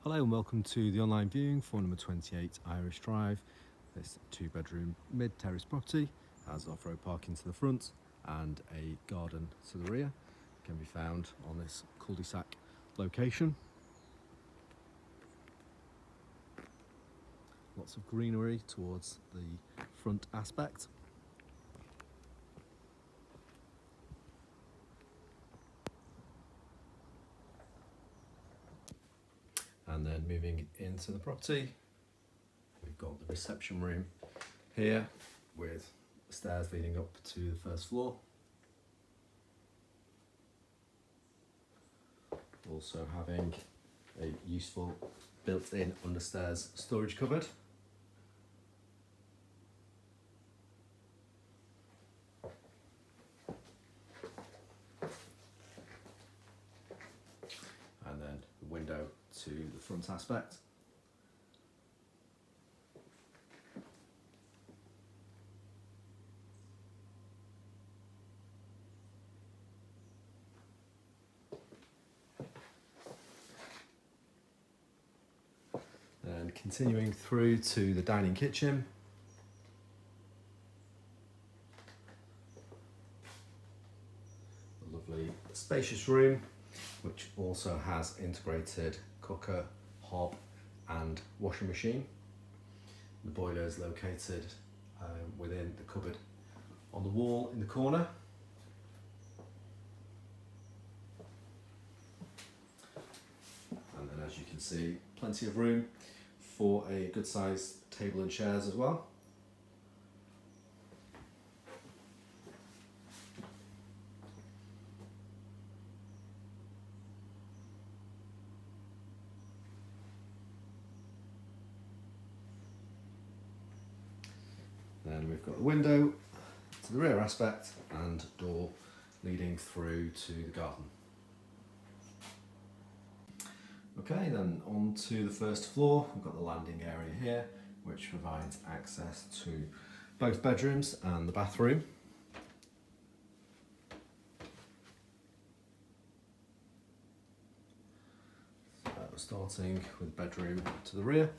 Hello and welcome to the online viewing for number 28 Irish Drive. This 2-bedroom mid-terrace property has off-road parking to the front and a garden to the rear. It can be found on this CUL-DE-SAC location. Lots of greenery towards the front aspect. And then moving into the property, we've got the reception room here with stairs leading up to the first floor. Also having a useful built-in understairs storage cupboard. And then the window to the front aspect. And continuing through to the dining kitchen. A lovely spacious room, which also has integrated cooker, hob and washing machine. The boiler is located within the cupboard on the wall in the corner. And then, as you can see, plenty of room for a good sized table and chairs as well. Then we've got the window to the rear aspect and door leading through to the garden. Okay, then on to the first floor. We've got the landing area here, which provides access to both bedrooms and the bathroom. So we're starting with the bedroom to the rear.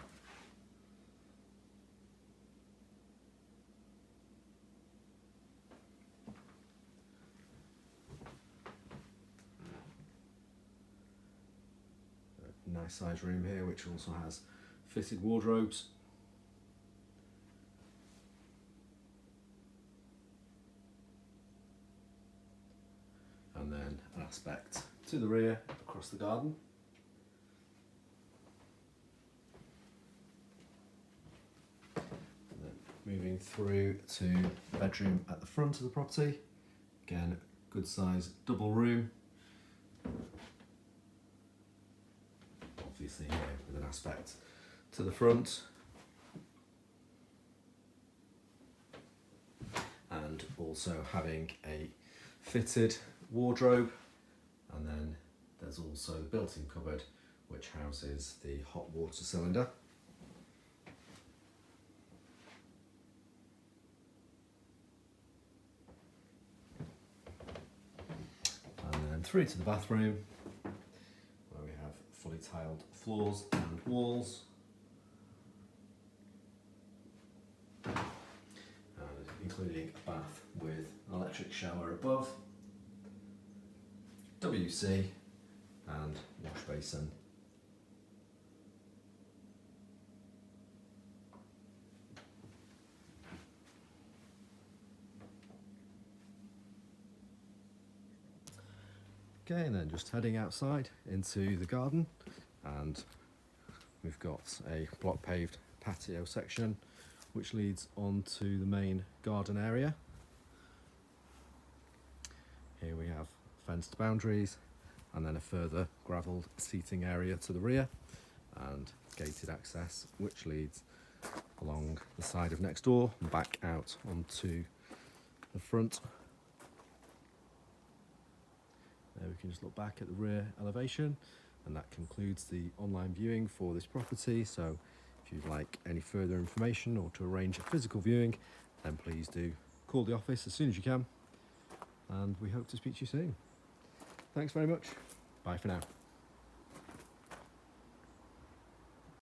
Nice size room here, which also has fitted wardrobes. And then an aspect to the rear across the garden. And then moving through to the bedroom at the front of the property. Again, good size double room. Obviously here with an aspect to the front, and also having a fitted wardrobe, and then there's also the built-in cupboard which houses the hot water cylinder. And then through to the bathroom, where we have fully tiled floors and walls, including a bath with an electric shower above, WC and wash basin. Okay, and then just heading outside into the garden, and we've got a block paved patio section which leads onto the main garden area. Here we have fenced boundaries and then a further gravelled seating area to the rear and gated access which leads along the side of next door and back out onto the front. There we can just look back at the rear elevation, and that concludes the online viewing for this property. So if you'd like any further information or to arrange a physical viewing, then please do call the office as soon as you can, and we hope to speak to you soon. Thanks very much. Bye for now.